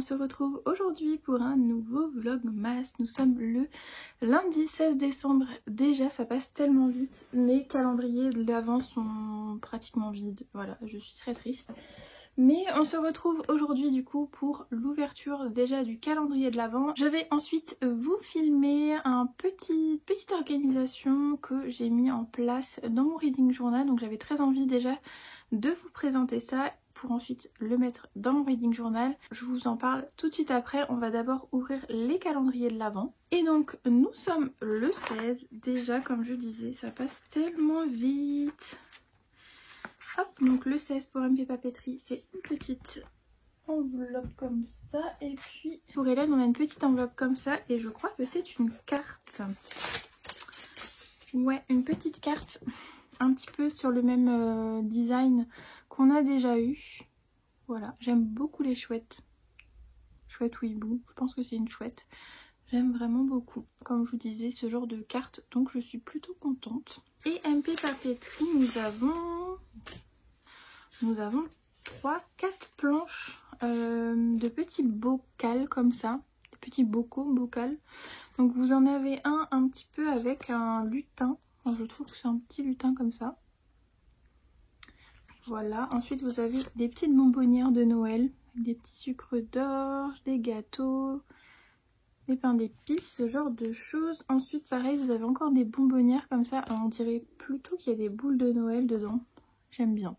se retrouve aujourd'hui pour un nouveau vlogmas. Nous sommes le lundi 16 décembre. Déjà ça passe tellement vite. Mes calendriers de l'avant sont pratiquement vides. Voilà, je suis très triste. Mais on se retrouve aujourd'hui du coup pour l'ouverture déjà du calendrier de l'avant. Je vais ensuite vous filmer petite organisation que j'ai mis en place dans mon reading journal. Donc j'avais très envie déjà de vous présenter ça pour ensuite le mettre dans mon reading journal. Je vous en parle tout de suite après. On va d'abord ouvrir les calendriers de l'avant. Et donc nous sommes le 16. Déjà comme je disais, ça passe tellement vite. Hop, donc le 16 pour MP Papeterie, c'est une petite enveloppe comme ça. Et puis pour Hélène, on a une petite enveloppe comme ça. Et je crois que c'est une carte. Ouais, une petite carte. Un petit peu sur le même design qu'on a déjà eu. Voilà, j'aime beaucoup les chouettes. Chouette ou hibou, je pense que c'est une chouette. J'aime vraiment beaucoup, comme je vous disais, ce genre de carte. Donc je suis plutôt contente. Et MP Papeterie, nous avons 3-4 planches de petits bocals comme ça. Des petits bocals. Donc vous en avez un petit peu avec un lutin. Enfin, je trouve que c'est un petit lutin comme ça. Voilà. Ensuite vous avez des petites bonbonnières de Noël. Des petits sucres d'orge, des gâteaux, des pains d'épices, ce genre de choses. Ensuite pareil, vous avez encore des bonbonnières comme ça. Alors, on dirait plutôt qu'il y a des boules de Noël dedans. J'aime bien.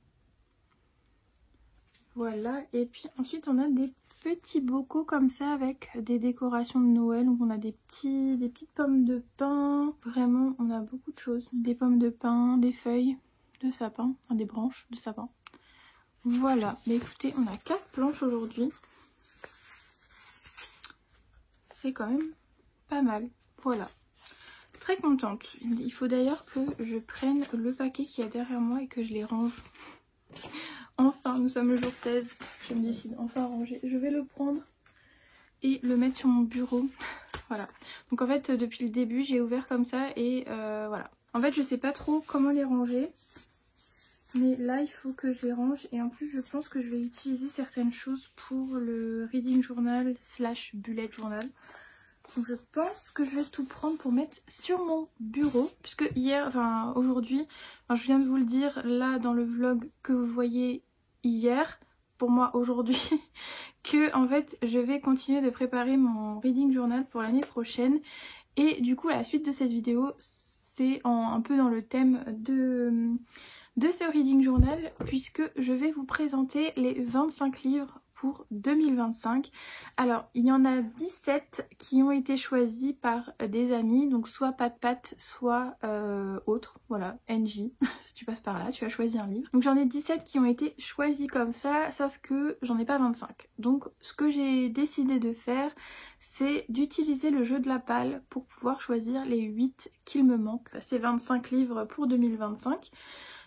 Voilà, et puis ensuite on a des petits bocaux comme ça avec des décorations de Noël. Donc on a des petites pommes de pin. Vraiment, on a beaucoup de choses. Des pommes de pin, des feuilles de sapin, enfin, des branches de sapin. Voilà, mais écoutez, on a 4 planches aujourd'hui. C'est quand même pas mal. Voilà, très contente. Il faut d'ailleurs que je prenne le paquet qu'il y a derrière moi et que je les range. Enfin, nous sommes le jour 16, je me décide enfin à ranger. Je vais le prendre et le mettre sur mon bureau. Voilà. Donc en fait, depuis le début, j'ai ouvert comme ça et voilà. En fait, je sais pas trop comment les ranger. Mais là, il faut que je les range. Et en plus, je pense que je vais utiliser certaines choses pour le reading journal / bullet journal. Donc je pense que je vais tout prendre pour mettre sur mon bureau. Puisque aujourd'hui, je viens de vous le dire là dans le vlog que vous voyez hier, pour moi aujourd'hui, que en fait je vais continuer de préparer mon reading journal pour l'année prochaine. Et du coup la suite de cette vidéo c'est un peu dans le thème de ce reading journal, puisque je vais vous présenter les 25 livres pour 2025. Alors il y en a 17 qui ont été choisis par des amis, donc soit Pat, soit autre, voilà, NJ, si tu passes par là, tu as choisi un livre. Donc j'en ai 17 qui ont été choisis comme ça, sauf que j'en ai pas 25. Donc ce que j'ai décidé de faire, c'est d'utiliser le jeu de la palle pour pouvoir choisir les 8 qu'il me manque. C'est 25 livres pour 2025.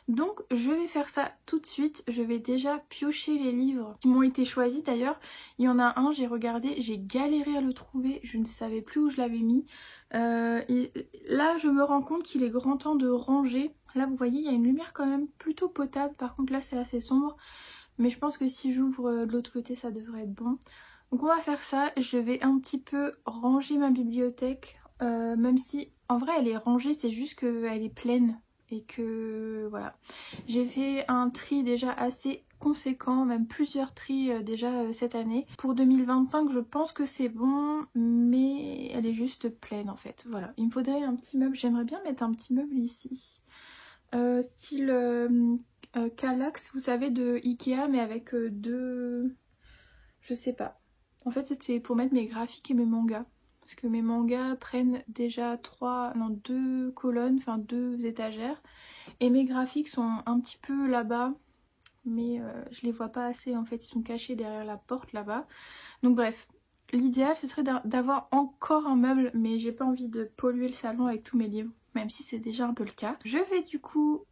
Donc je vais faire ça tout de suite. Je vais déjà piocher les livres qui m'ont été choisis. D'ailleurs il y en a un, j'ai regardé, j'ai galéré à le trouver, je ne savais plus où je l'avais mis. Et là je me rends compte qu'il est grand temps de ranger. Là vous voyez il y a une lumière quand même plutôt potable, par contre là c'est assez sombre. Mais je pense que si j'ouvre de l'autre côté ça devrait être bon. Donc on va faire ça, je vais un petit peu ranger ma bibliothèque. Même si en vrai elle est rangée, c'est juste qu'elle est pleine. Et que voilà, j'ai fait un tri déjà assez conséquent, même plusieurs tris déjà cette année. Pour 2025 je pense que c'est bon, mais elle est juste pleine en fait. Voilà, il me faudrait un petit meuble, j'aimerais bien mettre un petit meuble ici. Style Kallax, vous savez, de Ikea, mais avec deux... Je sais pas. En fait c'était pour mettre mes graphiques et mes mangas. Parce que mes mangas prennent déjà 2 colonnes, enfin 2 étagères. Et mes graphiques sont un petit peu là-bas. Mais je les vois pas assez en fait, ils sont cachés derrière la porte là-bas. Donc bref, l'idéal ce serait d'avoir encore un meuble. Mais j'ai pas envie de polluer le salon avec tous mes livres. Même si c'est déjà un peu le cas. Je vais du coup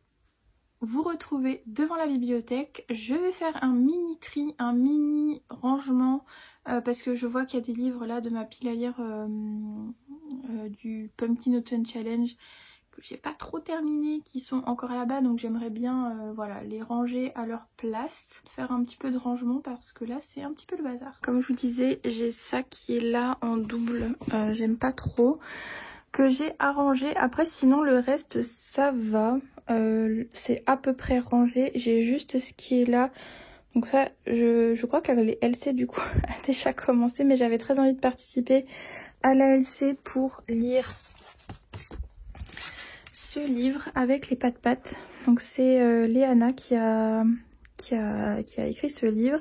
vous retrouver devant la bibliothèque. Je vais faire un mini tri, un mini rangement parce que je vois qu'il y a des livres là de ma pile à lire du Pumpkin Autumn Challenge j'ai pas trop terminé, qui sont encore là-bas, donc j'aimerais bien voilà, les ranger à leur place, faire un petit peu de rangement parce que là c'est un petit peu le bazar. Comme je vous disais, j'ai ça qui est là en double, j'aime pas trop, que j'ai arrangé. Après sinon le reste ça va, c'est à peu près rangé, j'ai juste ce qui est là. Donc ça, je crois que les LC du coup a déjà commencé, mais j'avais très envie de participer à la LC pour lire ce livre avec les pattes. Donc c'est Léana qui a écrit ce livre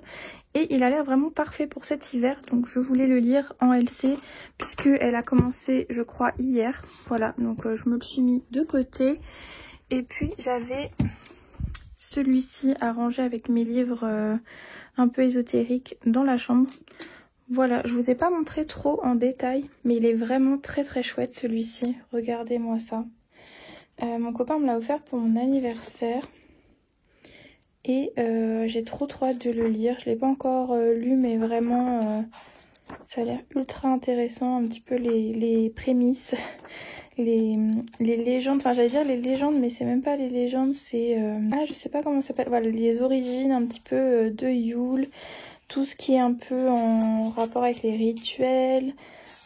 et il a l'air vraiment parfait pour cet hiver. Donc je voulais le lire en LC puisque elle a commencé je crois hier. Voilà, donc je me le suis mis de côté. Et puis j'avais celui-ci à ranger avec mes livres un peu ésotériques dans la chambre. Voilà, je vous ai pas montré trop en détail, mais il est vraiment très très chouette celui-ci. Regardez-moi ça. Mon copain me l'a offert pour mon anniversaire. Et j'ai trop hâte de le lire. Je l'ai pas encore lu, mais vraiment ça a l'air ultra intéressant. Un petit peu les prémices, les légendes. Enfin j'allais dire les légendes, mais c'est même pas les légendes, c'est... Ah je sais pas comment ça s'appelle. Voilà, les origines un petit peu de Yule. Tout ce qui est un peu en rapport avec les rituels.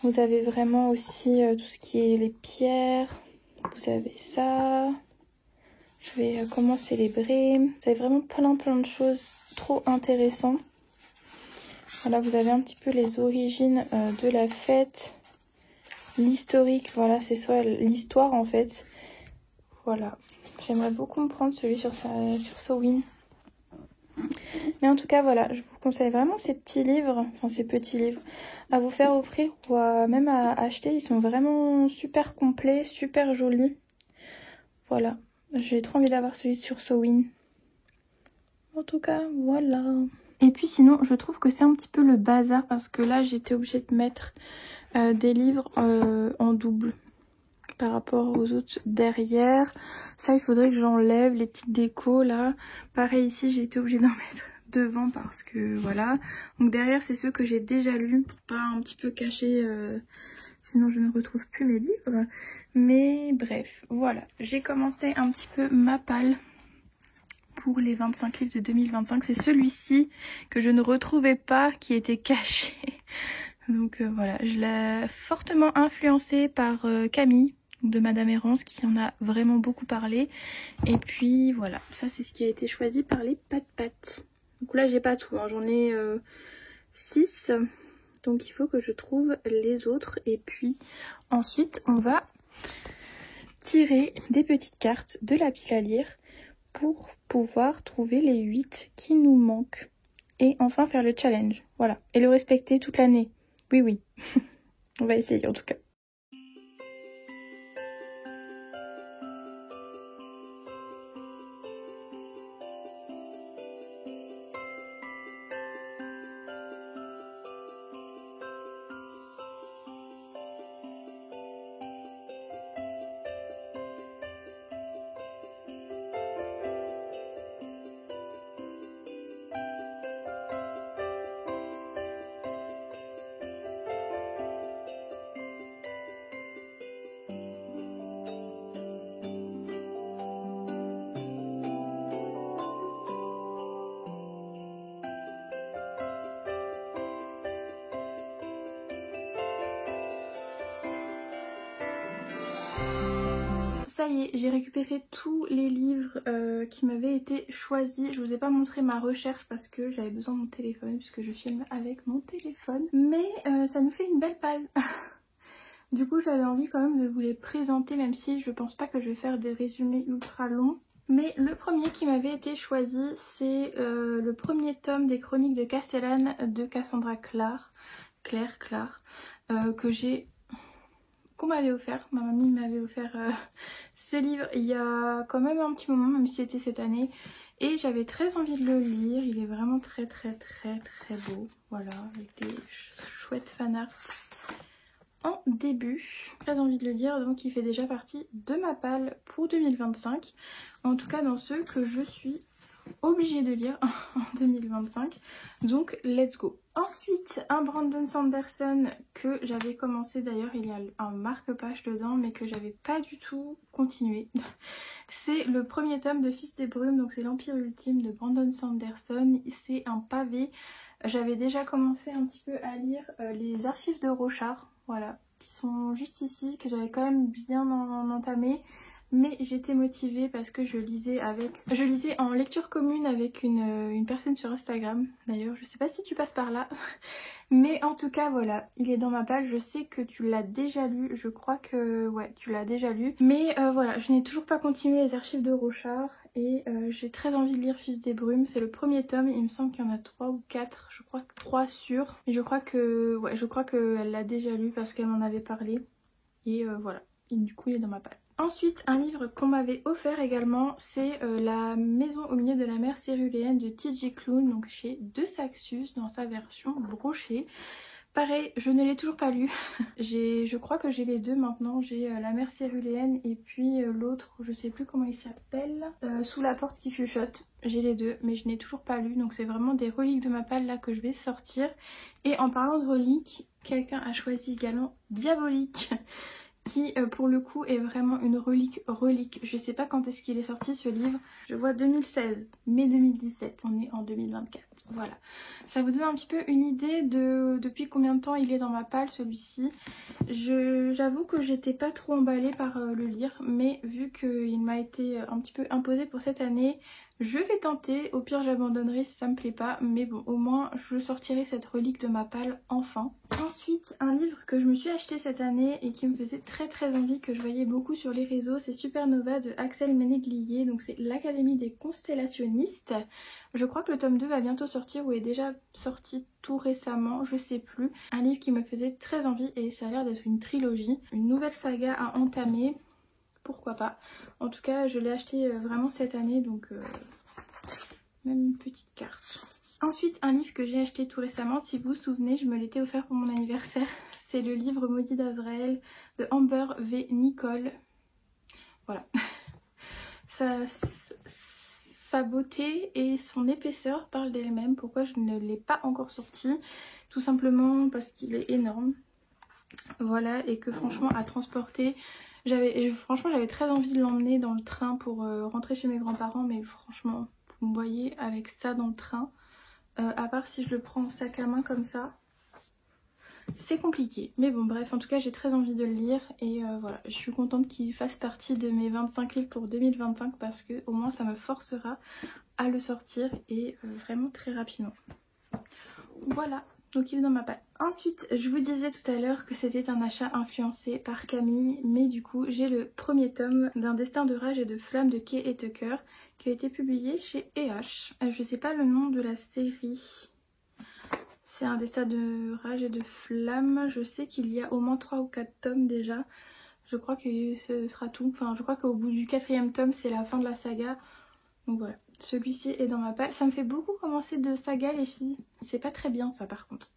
Vous avez vraiment aussi tout ce qui est les pierres. Vous avez ça. Je vais comment célébrer. Vous avez vraiment plein de choses trop intéressantes. Voilà, vous avez un petit peu les origines de la fête. L'historique, voilà, c'est soit l'histoire en fait. Voilà. J'aimerais beaucoup me prendre celui sur Samhain. Mais en tout cas, voilà, je vous conseille vraiment ces petits livres, enfin ces petits livres, à vous faire offrir ou même à acheter. Ils sont vraiment super complets, super jolis. Voilà, j'ai trop envie d'avoir celui sur Samhain. En tout cas, voilà. Et puis sinon, je trouve que c'est un petit peu le bazar parce que là, j'étais obligée de mettre des livres en double par rapport aux autres derrière. Ça, il faudrait que j'enlève les petites décos là. Pareil ici, j'ai été obligée d'en mettre devant parce que voilà. Donc derrière, c'est ceux que j'ai déjà lus pour pas un petit peu cacher, sinon je ne retrouve plus mes livres. Mais bref, voilà. J'ai commencé un petit peu ma palle pour les 25 livres de 2025. C'est celui-ci que je ne retrouvais pas, qui était caché. Donc voilà, je l'ai fortement influencé par Camille de Madame Errance qui en a vraiment beaucoup parlé. Et puis voilà, ça c'est ce qui a été choisi par les pattes. Donc là j'ai pas tout, hein. J'en ai 6. Donc il faut que je trouve les autres. Et puis ensuite on va tirer des petites cartes de la pile à lire pour pouvoir trouver les 8 qui nous manquent. Et enfin faire le challenge. Voilà. Et le respecter toute l'année. Oui. On va essayer en tout cas. Ça y est, j'ai récupéré tous les livres qui m'avaient été choisis. Je vous ai pas montré ma recherche parce que j'avais besoin de mon téléphone puisque je filme avec mon téléphone. Mais ça nous fait une belle palle. Du coup j'avais envie quand même de vous les présenter, même si je pense pas que je vais faire des résumés ultra longs. Mais le premier qui m'avait été choisi, c'est le premier tome des Chroniques de Castellane de Cassandra Clare, qu'on m'avait offert. Ma mamie m'avait offert ce livre il y a quand même un petit moment, même si c'était cette année. Et j'avais très envie de le lire. Il est vraiment très beau. Voilà, avec des chouettes fanarts en début. Très envie de le lire, donc il fait déjà partie de ma palle pour 2025. En tout cas dans ceux que je suis obligée de lire en 2025. Donc let's go. Ensuite, un Brandon Sanderson que j'avais commencé, d'ailleurs il y a un marque-page dedans mais que j'avais pas du tout continué. C'est le premier tome de Fils des Brumes, donc c'est l'Empire Ultime de Brandon Sanderson. C'est un pavé. J'avais déjà commencé un petit peu à lire les archives de Rochard, voilà, qui sont juste ici, que j'avais quand même bien entamé. Mais j'étais motivée parce que je lisais en lecture commune avec une personne sur Instagram. D'ailleurs, je sais pas si tu passes par là. Mais en tout cas, voilà, il est dans ma palle. Je sais que tu l'as déjà lu. Je crois que, ouais, tu l'as déjà lu. Mais voilà, je n'ai toujours pas continué les archives de Rochard. Et j'ai très envie de lire Fils des Brumes. C'est le premier tome. Il me semble qu'il y en a 3 ou 4. Je crois que 3 sûrs. Et je crois que, ouais, je crois qu'elle l'a déjà lu parce qu'elle m'en avait parlé. Et voilà. Et du coup, il est dans ma palle. Ensuite, un livre qu'on m'avait offert également, c'est La Maison au milieu de la mer céruléenne de T.J. Klune, donc chez De Saxus dans sa version brochée. Pareil, je ne l'ai toujours pas lu. Je crois que j'ai les deux maintenant. J'ai La mer céruléenne et puis l'autre, je sais plus comment il s'appelle, Sous la porte qui chuchote. J'ai les deux, mais je n'ai toujours pas lu. Donc c'est vraiment des reliques de ma palle là que je vais sortir. Et en parlant de reliques, quelqu'un a choisi également Diabolique. Qui pour le coup est vraiment une relique. Je sais pas quand est-ce qu'il est sorti ce livre. Je vois 2016, mai 2017, on est en 2024. Voilà. Ça vous donne un petit peu une idée de depuis combien de temps il est dans ma palle celui-ci. J'avoue que j'étais pas trop emballée par le lire, mais vu qu'il m'a été un petit peu imposé pour cette année, je vais tenter. Au pire j'abandonnerai si ça me plaît pas, mais bon au moins je sortirai cette relique de ma palle enfin. Ensuite, un livre que je me suis acheté cette année et qui me faisait très envie, que je voyais beaucoup sur les réseaux, c'est Supernova de Axel Ménéglier, donc c'est l'Académie des constellationnistes. Je crois que le tome 2 va bientôt sortir ou est déjà sorti tout récemment, je sais plus. Un livre qui me faisait très envie et ça a l'air d'être une trilogie, une nouvelle saga à entamer, pourquoi pas. En tout cas, je l'ai acheté vraiment cette année, donc même une petite carte. Ensuite, un livre que j'ai acheté tout récemment, si vous vous souvenez, je me l'étais offert pour mon anniversaire. C'est le livre Maudit d'Azraël de Amber V. Nicole. Voilà. Sa beauté et son épaisseur parlent d'elle-même. Pourquoi je ne l'ai pas encore sorti? Tout simplement parce qu'il est énorme. Voilà, et que franchement à transporter, j'avais très envie de l'emmener dans le train pour rentrer chez mes grands-parents. Mais franchement, vous me voyez avec ça dans le train. À part si je le prends en sac à main comme ça, c'est compliqué. Mais bon bref, en tout cas j'ai très envie de le lire. Et voilà, je suis contente qu'il fasse partie de mes 25 livres pour 2025 parce que au moins ça me forcera à le sortir et vraiment très rapidement. Voilà, donc il est dans ma palle. Ensuite, je vous disais tout à l'heure que c'était un achat influencé par Camille, mais du coup j'ai le premier tome d'Un destin de rage et de flamme de Kay et Tucker qui a été publié chez EH. Je sais pas le nom de la série. C'est Un destin de rage et de flamme. Je sais qu'il y a au moins 3 ou 4 tomes déjà. Je crois que ce sera tout. Enfin, je crois qu'au bout du 4e tome, c'est la fin de la saga. Donc voilà, celui-ci est dans ma palle. Ça me fait beaucoup commencer de saga les filles. C'est pas très bien ça par contre.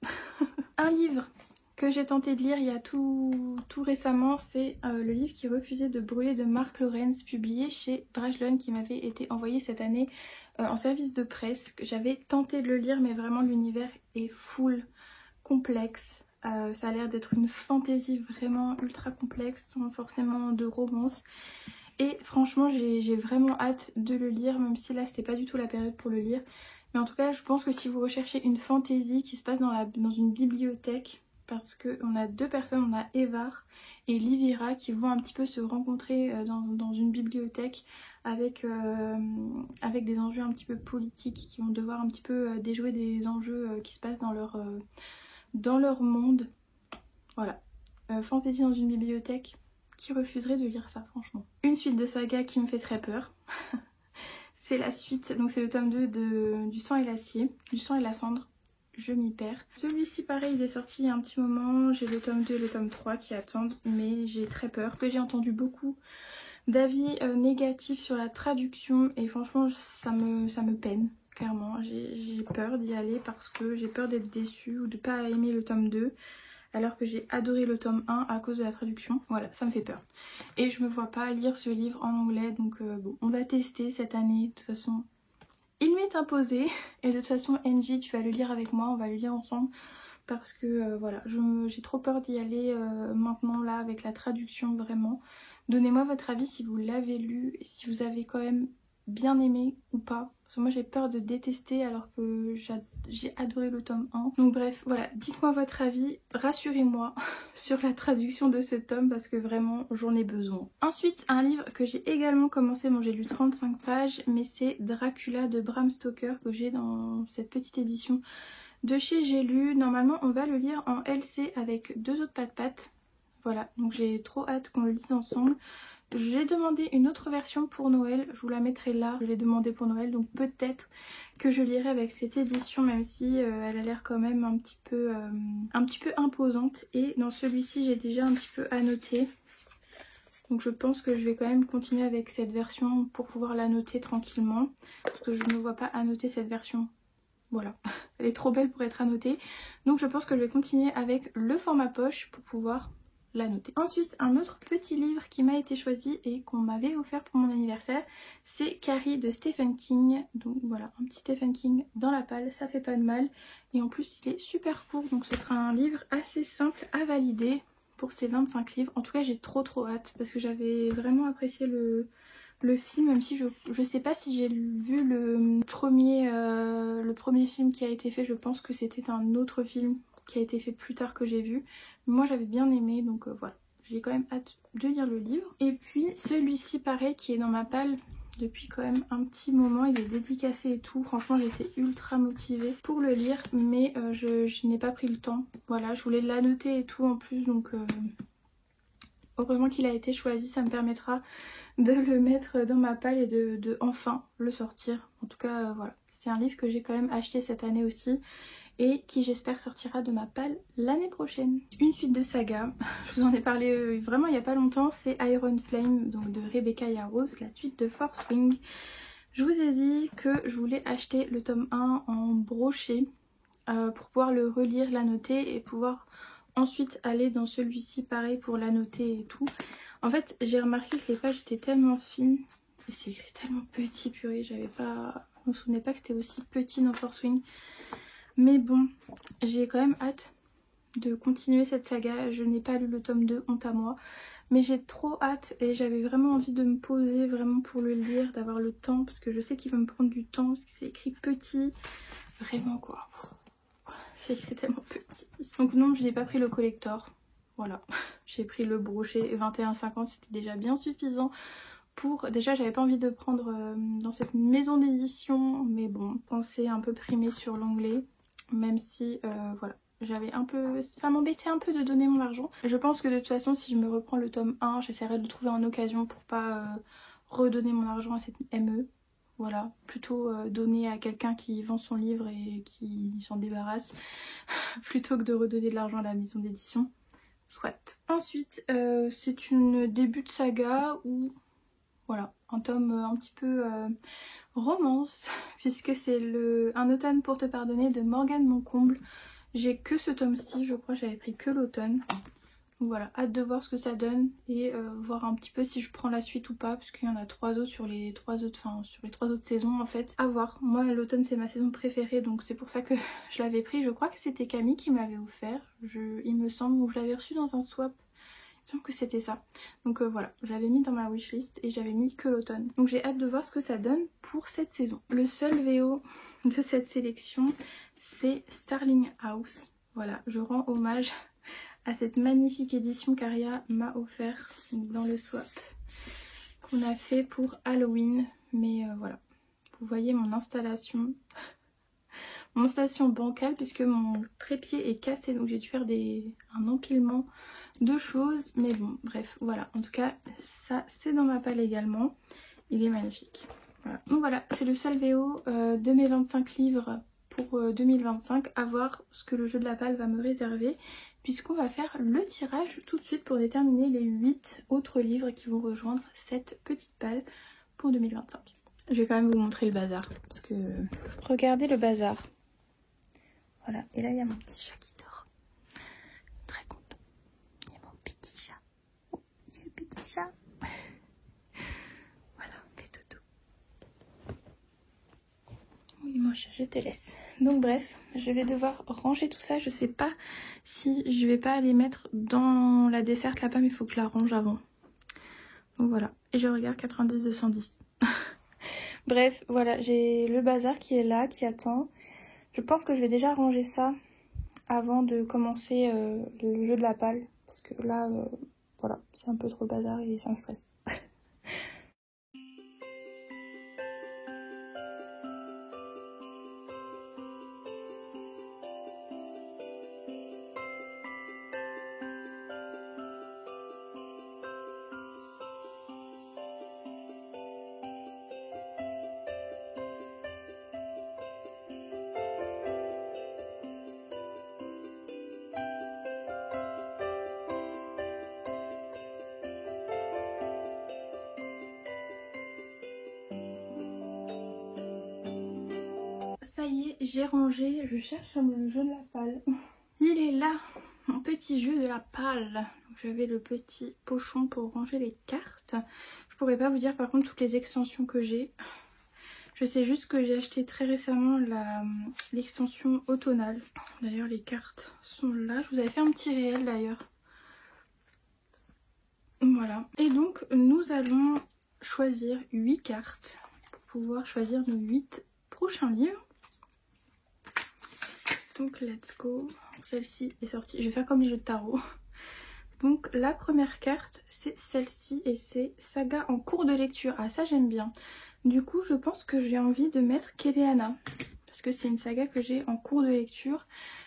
Un livre que j'ai tenté de lire il y a tout récemment, c'est le livre qui refusait de brûler de Mark Lawrence, publié chez Brajlon, qui m'avait été envoyé cette année en service de presse. J'avais tenté de le lire mais vraiment l'univers est full complexe. Ça a l'air d'être une fantaisie vraiment ultra complexe, sans forcément de romance. Et franchement j'ai vraiment hâte de le lire, même si là c'était pas du tout la période pour le lire. Mais en tout cas je pense que si vous recherchez une fantaisie qui se passe dans une bibliothèque, parce qu'on a deux personnes, on a Evar et Livira qui vont un petit peu se rencontrer dans une bibliothèque avec des enjeux un petit peu politiques, qui vont devoir un petit peu déjouer des enjeux qui se passent dans leur monde. Voilà, fantaisie dans une bibliothèque. Qui refuserait de lire ça franchement. Une suite de saga qui me fait très peur. C'est la suite, donc c'est le tome 2 du sang et l'acier, du sang et la cendre, je m'y perds. Celui-ci pareil il est sorti il y a un petit moment, j'ai le tome 2 et le tome 3 qui attendent, mais j'ai très peur. Parce que j'ai entendu beaucoup d'avis négatifs sur la traduction et franchement ça me peine. Clairement, j'ai peur d'y aller parce que j'ai peur d'être déçue ou de pas aimer le tome 2. Alors que j'ai adoré le tome 1 à cause de la traduction. Voilà, ça me fait peur. Et je me vois pas lire ce livre en anglais, donc bon, on va tester cette année. De toute façon, il m'est imposé et de toute façon NJ tu vas le lire avec moi, on va le lire ensemble parce que voilà, j'ai trop peur d'y aller maintenant là avec la traduction vraiment. Donnez-moi votre avis si vous l'avez lu et si vous avez quand même bien aimé ou pas. Parce que moi j'ai peur de détester alors que j'ai adoré le tome 1. Donc bref, voilà, dites-moi votre avis, rassurez-moi sur la traduction de ce tome parce que vraiment j'en ai besoin. Ensuite, un livre que j'ai également commencé, bon j'ai lu 35 pages, mais c'est Dracula de Bram Stoker que j'ai dans cette petite édition de chez J'ai lu. Normalement on va le lire en LC avec 2 autres pattes. Voilà, donc j'ai trop hâte qu'on le lise ensemble. J'ai demandé une autre version pour Noël, je vous la mettrai là, je l'ai demandé pour Noël, donc peut-être que je lirai avec cette édition même si elle a l'air quand même un petit peu imposante. Et dans celui-ci j'ai déjà un petit peu annoté, donc je pense que je vais quand même continuer avec cette version pour pouvoir l'annoter tranquillement, parce que je ne me vois pas annoter cette version. Voilà, elle est trop belle pour être annotée, donc je pense que je vais continuer avec le format poche pour pouvoir la noter. Ensuite, un autre petit livre qui m'a été choisi et qu'on m'avait offert pour mon anniversaire, c'est Carrie de Stephen King. Donc voilà, un petit Stephen King dans la palle, ça fait pas de mal. Et en plus, il est super court, donc ce sera un livre assez simple à valider pour ces 25 livres. En tout cas, j'ai trop hâte parce que j'avais vraiment apprécié le film, même si je sais pas si j'ai vu le premier film qui a été fait. Je pense que c'était un autre film qui a été fait plus tard que j'ai vu. Moi j'avais bien aimé, donc voilà, j'ai quand même hâte de lire le livre. Et puis celui-ci pareil qui est dans ma palle depuis quand même un petit moment, il est dédicacé et tout, franchement j'étais ultra motivée pour le lire, mais je n'ai pas pris le temps. Voilà, je voulais l'annoter et tout en plus, donc heureusement qu'il a été choisi, ça me permettra de le mettre dans ma palle et de enfin le sortir. En tout cas voilà, c'est un livre que j'ai quand même acheté cette année aussi et qui j'espère sortira de ma palle l'année prochaine. Une suite de saga, je vous en ai parlé vraiment il n'y a pas longtemps, c'est Iron Flame donc de Rebecca Yarros, la suite de Force Wing. Je vous ai dit que je voulais acheter le tome 1 en broché pour pouvoir le relire, l'annoter et pouvoir ensuite aller dans celui-ci pareil pour l'annoter et tout. En fait j'ai remarqué que les pages étaient tellement fines et c'est écrit tellement petit, purée, je me souvenais pas que c'était aussi petit dans Force Wing. Mais bon, j'ai quand même hâte de continuer cette saga. Je n'ai pas lu le tome 2, honte à moi. Mais j'ai trop hâte et j'avais vraiment envie de me poser vraiment pour le lire, d'avoir le temps. Parce que je sais qu'il va me prendre du temps, parce que c'est écrit petit. Vraiment quoi. C'est écrit tellement petit. Donc non, je n'ai pas pris le collector. Voilà. J'ai pris le brochet 21,50, c'était déjà bien suffisant. Déjà j'avais pas envie de prendre dans cette maison d'édition. Mais bon, pensez un peu primé sur l'onglet. Même si voilà, ça m'embêtait un peu de donner mon argent. Je pense que de toute façon si je me reprends le tome 1, j'essaierai de trouver en occasion pour pas redonner mon argent à cette ME. Voilà, plutôt donner à quelqu'un qui vend son livre et qui s'en débarrasse plutôt que de redonner de l'argent à la maison d'édition. Soit. Ensuite c'est une début de saga où voilà, un tome un petit peu romance, puisque c'est Un automne pour te pardonner de Morgane Moncomble. J'ai que ce tome-ci, je crois, j'avais pris que l'automne. Donc voilà, hâte de voir ce que ça donne et voir un petit peu si je prends la suite ou pas, parce qu'il y en a 3 autres sur les 3 autres saisons en fait. À voir. Moi l'automne c'est ma saison préférée, donc c'est pour ça que je l'avais pris. Je crois que c'était Camille qui me l'avait offert, il me semble, ou je l'avais reçu dans un swap. Il me semble que c'était ça. Donc voilà, je l'avais mis dans ma wishlist et j'avais mis que l'automne. Donc j'ai hâte de voir ce que ça donne pour cette saison. Le seul VO de cette sélection, c'est Starling House. Voilà, je rends hommage à cette magnifique édition qu'Aria m'a offert dans le swap qu'on a fait pour Halloween. Mais voilà, vous voyez mon installation. Mon installation bancale puisque mon trépied est cassé, donc j'ai dû faire un empilement de choses, mais bon bref voilà, en tout cas ça c'est dans ma palle également, il est magnifique. Voilà. Donc voilà, c'est le seul VO de mes 25 livres pour 2025, à voir ce que le jeu de la palle va me réserver, puisqu'on va faire le tirage tout de suite pour déterminer les 8 autres livres qui vont rejoindre cette petite palle pour 2025. Je vais quand même vous montrer le bazar, parce que regardez le bazar. Voilà, et là il y a mon petit chat qui dort. Très content. Il y a mon petit chat. Oh, il y a le petit chat. Voilà, les toutous. je te laisse. Donc bref, je vais devoir ranger tout ça. Je sais pas si je vais pas les mettre dans la desserte là-bas, mais il faut que je la range avant. Donc voilà. Et je regarde 90-210. Bref, voilà, j'ai le bazar qui est là, qui attend. Je pense que je vais déjà ranger ça avant de commencer le jeu de la palle. Parce que là, voilà, c'est un peu trop le bazar et ça me stresse. Ça y est, j'ai rangé, je cherche le jeu de la palle. Il est là, mon petit jeu de la palle. J'avais le petit pochon pour ranger les cartes. Je pourrais pas vous dire par contre toutes les extensions que j'ai. Je sais juste que j'ai acheté très récemment l'extension automnale. D'ailleurs les cartes sont là, je vous avais fait un petit réel d'ailleurs. Voilà. Et donc nous allons choisir 8 cartes pour pouvoir choisir nos 8 prochains livres. Donc let's go, celle-ci est sortie, je vais faire comme les jeux de tarot. Donc la première carte c'est celle-ci et c'est Saga en cours de lecture. Ah ça j'aime bien. Du coup je pense que j'ai envie de mettre Keleana. Parce que c'est une saga que j'ai en cours de lecture.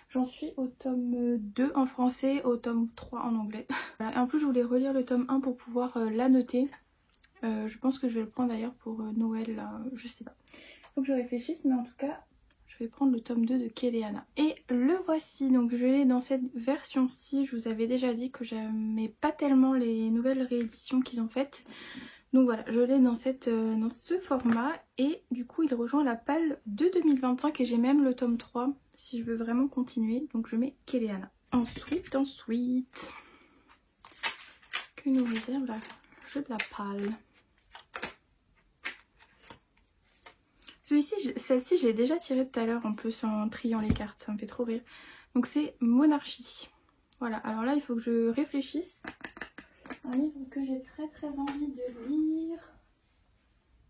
J'en suis au tome 2 en français, au tome 3 en anglais. Voilà. Et en plus je voulais relire le tome 1 pour pouvoir l'annoter. Je pense que je vais le prendre d'ailleurs pour Noël, là, je sais pas. Faut que je réfléchisse mais en tout cas... je vais prendre le tome 2 de Keleana. Et le voici, donc je l'ai dans cette version-ci. Je vous avais déjà dit que j'aimais pas tellement les nouvelles rééditions qu'ils ont faites. Donc voilà, je l'ai dans ce format. Et du coup, il rejoint la palle de 2025. Et j'ai même le tome 3 si je veux vraiment continuer. Donc je mets Keleana. Ensuite, que nous réserve le jeu de la palle. Celle-ci, je l'ai déjà tirée tout à l'heure en plus en triant les cartes, ça me fait trop rire. Donc c'est Monarchie. Voilà, alors là il faut que je réfléchisse. Un livre que j'ai très envie de lire.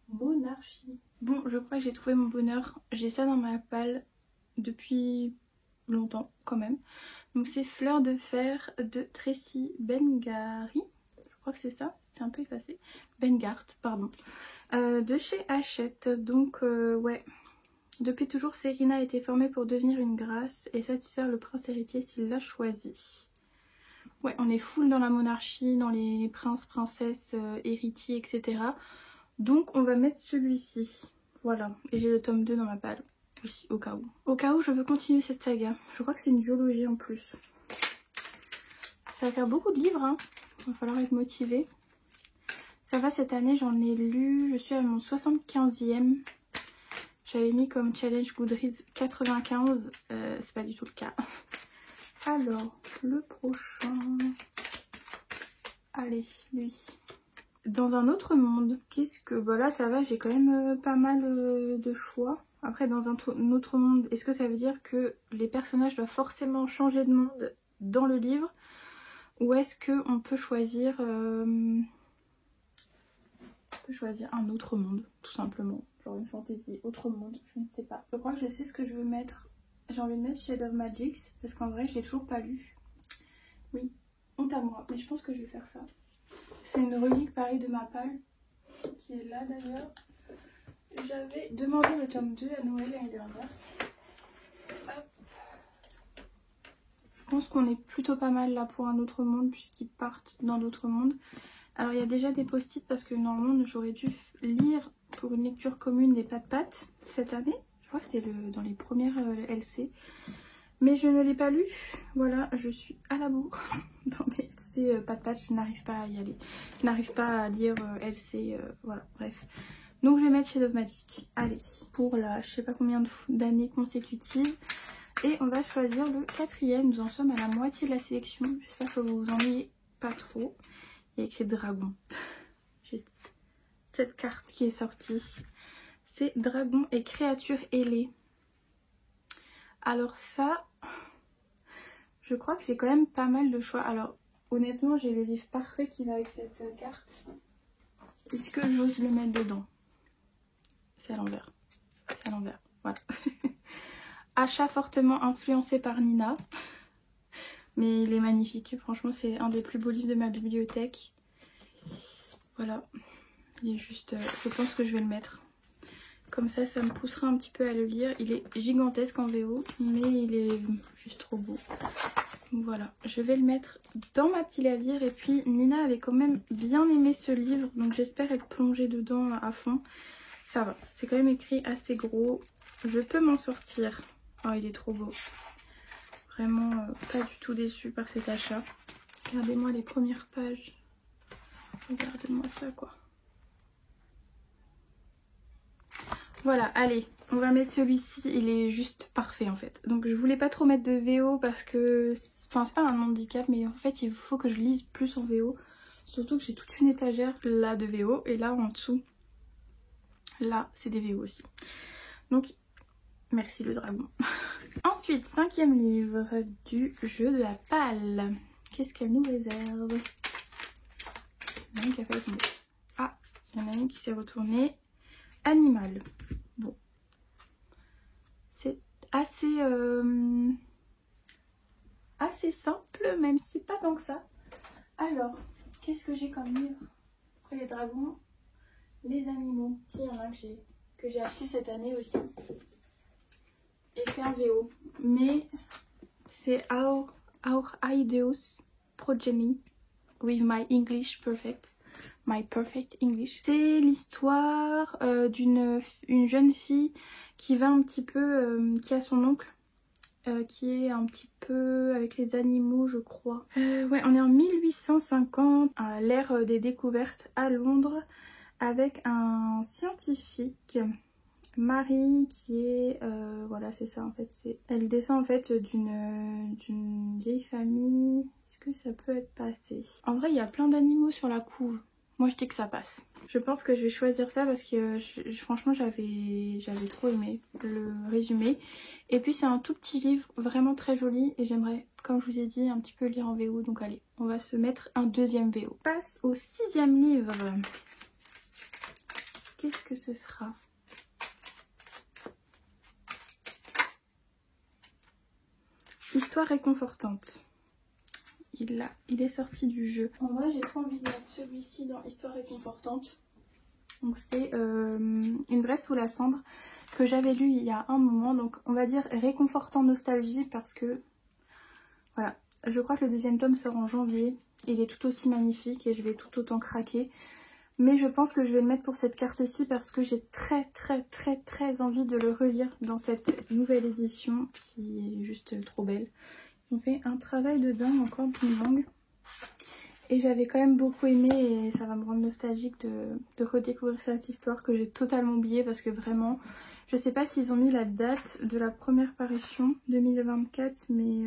Monarchie. Bon, je crois que j'ai trouvé mon bonheur. J'ai ça dans ma palle depuis longtemps quand même. Donc c'est Fleur de fer de Tracy Bengary. Je crois que c'est ça, c'est un peu effacé. Bengart, pardon. De chez Hachette, donc ouais, depuis toujours Serena a été formée pour devenir une grâce et satisfaire le prince héritier s'il l'a choisi. Ouais, on est full dans la monarchie, dans les princes, princesses, héritiers, etc. Donc on va mettre celui-ci, voilà, et j'ai le tome 2 dans ma palle, aussi au cas où. Au cas où je veux continuer cette saga, je crois que c'est une duologie en plus. Ça va faire beaucoup de livres, hein, il va falloir être motivé. Ça va, cette année j'en ai lu, je suis à mon 75e. J'avais mis comme challenge Goodreads 95, c'est pas du tout le cas. Alors, le prochain... Allez, lui. Dans un autre monde, qu'est-ce que... Bah là ça va, j'ai quand même pas mal de choix. Après dans un autre monde, est-ce que ça veut dire que les personnages doivent forcément changer de monde dans le livre? Ou est-ce qu'on peut choisir... choisir un autre monde, tout simplement. Genre une fantaisie, autre monde, je ne sais pas. Je crois que je sais ce que je veux mettre. J'ai envie de mettre Shade of Magic, parce qu'en vrai, je l'ai toujours pas lu. Oui, honte à moi, mais je pense que je vais faire ça. C'est une relique pareil de ma palle, qui est là d'ailleurs. J'avais demandé le tome 2 à Noël l'année dernière. Hop. Je pense qu'on est plutôt pas mal là pour un autre monde, puisqu'ils partent dans d'autres mondes. Alors il y a déjà des post-it parce que normalement j'aurais dû lire pour une lecture commune des Pat-Pat cette année. Je crois que c'est dans les premières LC. Mais je ne l'ai pas lu. Voilà, je suis à la bourre dans mes LC Pat-Pat. Je n'arrive pas à y aller. Je n'arrive pas à lire LC. Voilà, bref. Donc je vais mettre Shade of Magic. Allez, pour la je sais pas combien d'années consécutives. Et on va choisir le 4e. Nous en sommes à la moitié de la sélection. J'espère que vous vous ennuyez pas trop. Il y a écrit dragon. J'ai cette carte qui est sortie. C'est dragon et créature ailée. Alors ça, je crois que j'ai quand même pas mal de choix. Alors honnêtement, j'ai le livre parfait qui va avec cette carte. Est-ce que j'ose le mettre dedans? C'est à l'envers. C'est à l'envers, voilà. Achat fortement influencé par Nina. Mais il est magnifique. Franchement, c'est un des plus beaux livres de ma bibliothèque. Voilà. Il est juste... je pense que je vais le mettre. Comme ça me poussera un petit peu à le lire. Il est gigantesque en VO, mais il est juste trop beau. Donc voilà, je vais le mettre dans ma pile à lire. Et puis Nina avait quand même bien aimé ce livre, donc j'espère être plongée dedans à fond. Ça va, c'est quand même écrit assez gros. Je peux m'en sortir. Oh, il est trop beau. Vraiment pas du tout déçue par cet achat. Regardez-moi les premières pages. Regardez-moi ça, quoi. Voilà, allez, on va mettre celui-ci, il est juste parfait en fait. Donc je voulais pas trop mettre de VO parce que, enfin c'est pas un handicap, mais en fait il faut que je lise plus en VO. Surtout que j'ai toute une étagère là de VO et là en dessous, là c'est des VO aussi. Donc merci le dragon. Ensuite, 5e livre du jeu de la palle. Qu'est-ce qu'elle nous réserve? Il y en a une qui a failli tomber. Ah, il y en a une qui s'est retournée. Animal. Bon. C'est assez, assez simple, même si pas tant que ça. Alors, qu'est-ce que j'ai comme livre? Après les dragons, les animaux. Si, il y en a que j'ai acheté cette année aussi. Et c'est un VO. Mais c'est Our Ideos Progeny with my English perfect. My perfect English. C'est l'histoire d'une jeune fille qui va un petit peu, qui a son oncle qui est un petit peu avec les animaux, je crois. Ouais, on est en 1850, à l'ère des découvertes à Londres, avec un scientifique, Marie, qui est... voilà, c'est ça en fait. Elle descend en fait d'une vieille famille. Est-ce que ça peut être passé? En vrai, il y a plein d'animaux sur la couve. Moi je dis que ça passe. Je pense que je vais choisir ça parce que franchement j'avais trop aimé le résumé. Et puis c'est un tout petit livre vraiment très joli et j'aimerais, comme je vous ai dit, un petit peu lire en VO. Donc allez, on va se mettre un deuxième VO. On passe au 6e livre. Qu'est-ce que ce sera? Histoire réconfortante. Il est sorti du jeu. En vrai, j'ai trop envie de mettre celui-ci dans Histoire réconfortante. Donc c'est Une vraie sous la cendre que j'avais lu il y a un moment. Donc on va dire réconfortant nostalgie parce que voilà. Je crois que le deuxième tome sort en janvier. Il est tout aussi magnifique et je vais tout autant craquer. Mais je pense que je vais le mettre pour cette carte-ci parce que j'ai très envie de le relire dans cette nouvelle édition qui est juste trop belle. On fait un travail de dingue, encore plus longue. Et j'avais quand même beaucoup aimé et ça va me rendre nostalgique de redécouvrir cette histoire que j'ai totalement oubliée parce que vraiment, je sais pas s'ils ont mis la date de la première parution, 2024, mais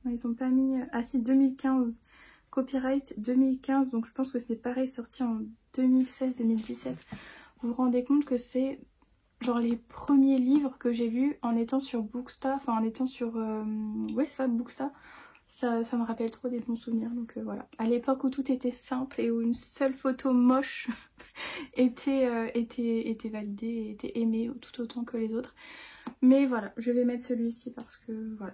ils ont pas mis... Ah si, 2015, copyright 2015, donc je pense que c'est pareil, sorti en 2016-2017. Vous vous rendez compte que c'est... genre les premiers livres que j'ai vus en étant sur Booksta, enfin en étant sur... ouais ça, Booksta, ça me rappelle trop des bons souvenirs, donc voilà. À l'époque où tout était simple et où une seule photo moche était validée et était aimée tout autant que les autres. Mais voilà, je vais mettre celui-ci parce que voilà.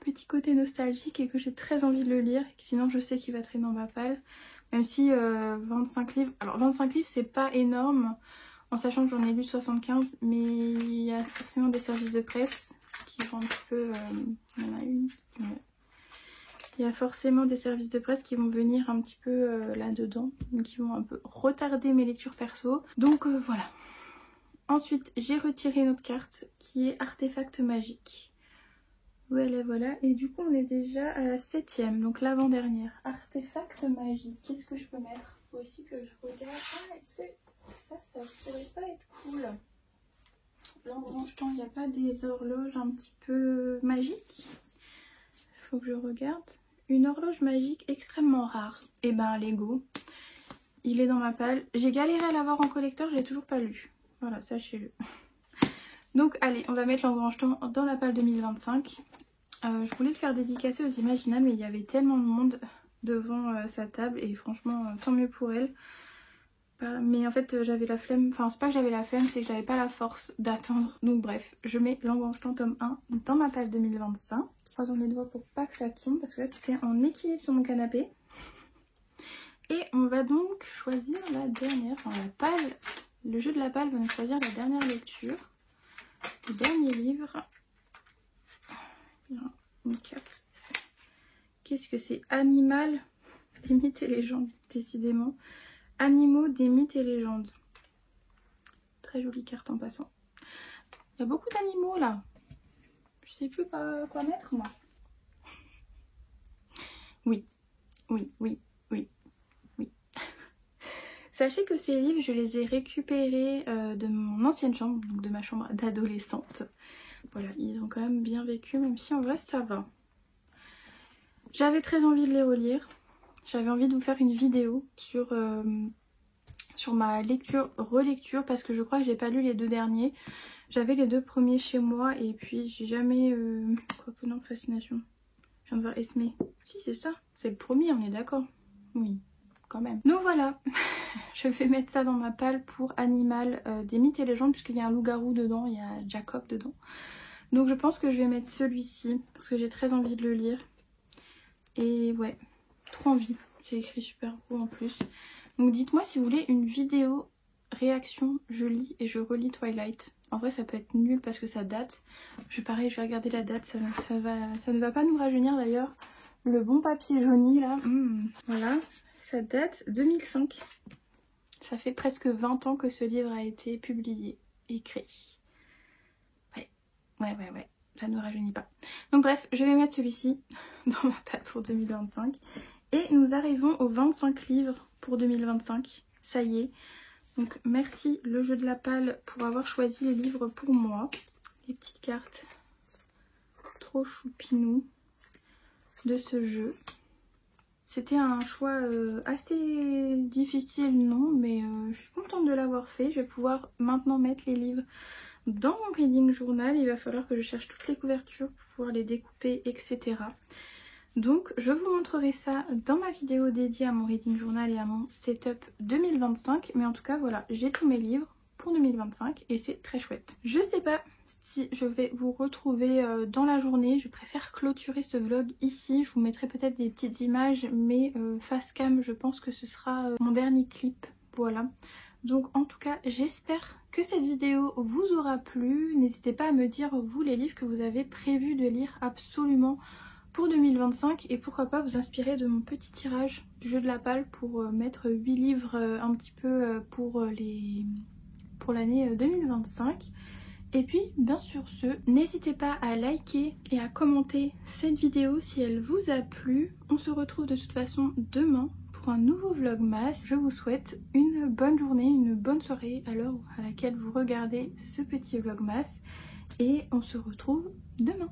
Petit côté nostalgique et que j'ai très envie de le lire, et que sinon je sais qu'il va traîner dans ma palle. Même si 25 livres... Alors 25 livres c'est pas énorme, en sachant que j'en ai lu 75, mais il y a forcément des services de presse qui vont un petit peu... il y en a une. Ouais. Il y a forcément des services de presse qui vont venir un petit peu là-dedans, qui vont un peu retarder mes lectures perso. Donc voilà. Ensuite, j'ai retiré une autre carte qui est Artefact magique. Voilà, et du coup on est déjà à la 7e, donc l'avant-dernière. Artefact magique, qu'est-ce que je peux mettre? Faut aussi que je regarde. Ah, est-ce que ça pourrait pas être cool? L'embranchetant, il n'y a pas des horloges un petit peu magiques? Faut que je regarde. Une horloge magique extrêmement rare. Et ben Lego, il est dans ma palle. J'ai galéré à l'avoir en collector, je l'ai toujours pas lu. Voilà, sachez-le. Donc allez, on va mettre l'engrange-temps dans la palle 2025. Je voulais le faire dédicacer aux Imaginales, mais il y avait tellement de monde devant sa table et franchement tant mieux pour elle. Mais en fait j'avais la flemme, enfin c'est pas que j'avais la flemme, c'est que j'avais pas la force d'attendre. Donc bref, je mets l'engrange-temps tome 1 dans ma palle 2025. Croisons les doigts pour pas que ça tombe parce que là tout est en équilibre sur mon canapé. Et on va donc choisir la dernière, enfin la palle, le jeu de la palle va nous choisir la dernière lecture. Le dernier livre. Une carte. Qu'est-ce que c'est? Animal des mythes et légendes, décidément. Animaux des mythes et légendes. Très jolie carte en passant. Il y a beaucoup d'animaux là. Je sais plus quoi mettre moi. Oui, oui, oui, oui, oui. Sachez que ces livres, je les ai récupérés de mon ancienne chambre, donc de ma chambre d'adolescente. Voilà, ils ont quand même bien vécu, même si en vrai ça va. J'avais très envie de les relire. J'avais envie de vous faire une vidéo sur ma relecture parce que je crois que j'ai pas lu les 2 derniers. J'avais les 2 premiers chez moi et puis j'ai jamais... Quoique non, Fascination. Je viens de voir Esmé. Si c'est ça, c'est le premier, on est d'accord. Oui, quand même. Donc voilà, je vais mettre ça dans ma palle pour Animal des mythes et légendes puisqu'il y a un loup-garou dedans, il y a Jacob dedans. Donc je pense que je vais mettre celui-ci parce que j'ai très envie de le lire. Et ouais, trop envie. C'est écrit super gros en plus. Donc dites-moi si vous voulez une vidéo réaction, je lis et je relis Twilight. En vrai ça peut être nul parce que ça date. Pareil, je vais regarder la date, ça ne va pas nous rajeunir d'ailleurs. Le bon papier jauni là, voilà, ça date 2005. Ça fait presque 20 ans que ce livre a été publié, écrit. Ouais, ça ne nous rajeunit pas. Donc bref, je vais mettre celui-ci dans ma palle pour 2025. Et nous arrivons aux 25 livres pour 2025. Ça y est. Donc merci le jeu de la palle pour avoir choisi les livres pour moi. Les petites cartes trop choupinou de ce jeu. C'était un choix assez difficile, non, mais je suis contente de l'avoir fait. Je vais pouvoir maintenant mettre les livres dans mon reading journal. Il va falloir que je cherche toutes les couvertures pour pouvoir les découper, etc. Donc je vous montrerai ça dans ma vidéo dédiée à mon reading journal et à mon setup 2025. Mais en tout cas voilà, j'ai tous mes livres pour 2025 et c'est très chouette. Je sais pas si je vais vous retrouver dans la journée. Je préfère clôturer ce vlog ici. Je vous mettrai peut-être des petites images, mais face cam je pense que ce sera mon dernier clip. Voilà. Donc en tout cas j'espère que cette vidéo vous aura plu. N'hésitez pas à me dire vous les livres que vous avez prévu de lire absolument pour 2025 et pourquoi pas vous inspirer de mon petit tirage du jeu de la palle pour mettre 8 livres un petit peu pour l'année 2025. Et puis bien sûr n'hésitez pas à liker et à commenter cette vidéo si elle vous a plu. On se retrouve de toute façon demain pour un nouveau vlogmas. Je vous souhaite une bonne journée, une bonne soirée à l'heure à laquelle vous regardez ce petit vlogmas et on se retrouve demain.